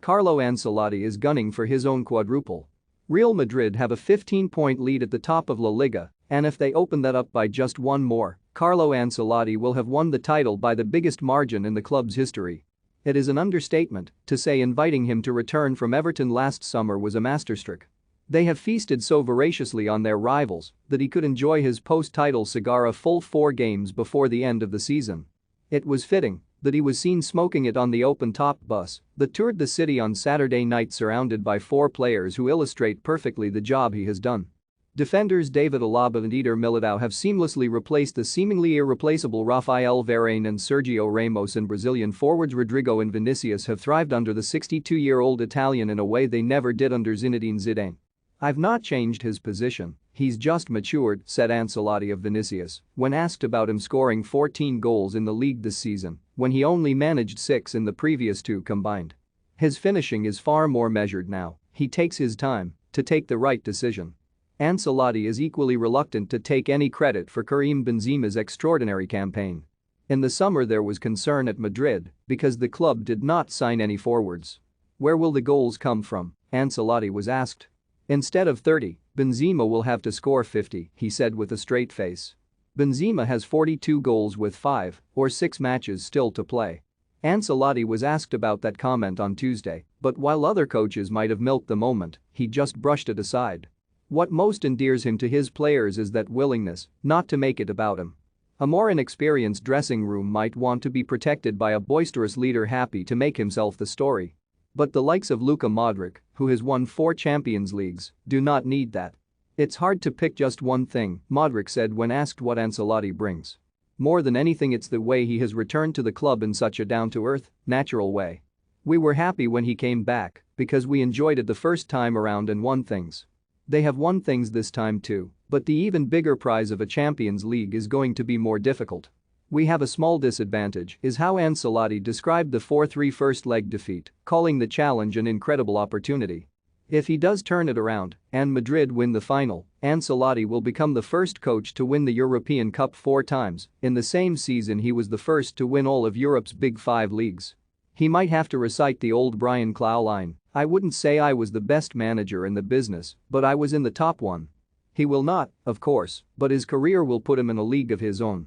Carlo Ancelotti is gunning for his own quadruple. Real Madrid have a 15-point lead at the top of La Liga, and if they open that up by just one more, Carlo Ancelotti will have won the title by the biggest margin in the club's history. It is an understatement to say inviting him to return from Everton last summer was a masterstroke. They have feasted so voraciously on their rivals that he could enjoy his post-title cigar a full 4 games before the end of the season. It was fitting that he was seen smoking it on the open-top bus that toured the city on Saturday night, surrounded by 4 players who illustrate perfectly the job he has done. Defenders David Alaba and Eder Militao have seamlessly replaced the seemingly irreplaceable Rafael Varane and Sergio Ramos, and Brazilian forwards Rodrigo and Vinicius have thrived under the 62-year-old Italian in a way they never did under Zinedine Zidane. "I've not changed his position, he's just matured," said Ancelotti of Vinicius when asked about him scoring 14 goals in the league this season when he only managed 6 in the previous 2 combined. "His finishing is far more measured now, he takes his time to take the right decision." Ancelotti is equally reluctant to take any credit for Karim Benzema's extraordinary campaign. In the summer there was concern at Madrid because the club did not sign any forwards. "Where will the goals come from?" Ancelotti was asked. "Instead of 30, Benzema will have to score 50, he said with a straight face. Benzema has 42 goals with 5 or 6 matches still to play. Ancelotti was asked about that comment on Tuesday, but while other coaches might have milked the moment, he just brushed it aside. What most endears him to his players is that willingness not to make it about him. A more inexperienced dressing room might want to be protected by a boisterous leader happy to make himself the story. But the likes of Luka Modric, who has won 4 Champions Leagues, do not need that. It's hard to pick just one thing, Modric said when asked what Ancelotti brings. More than anything, it's the way he has returned to the club in such a down-to-earth, natural way. We were happy when he came back because we enjoyed it the first time around and won things. They have won things this time too, but the even bigger prize of a Champions League is going to be more difficult. We have a small disadvantage," is how Ancelotti described the 4-3 first-leg defeat, calling the challenge an incredible opportunity. If he does turn it around and Madrid win the final, Ancelotti will become the first coach to win the European Cup 4 times. In the same season he was the first to win all of Europe's Big 5 leagues. He might have to recite the old Brian Clough line, "I wouldn't say I was the best manager in the business, but I was in the top one." He will not, of course, but his career will put him in a league of his own.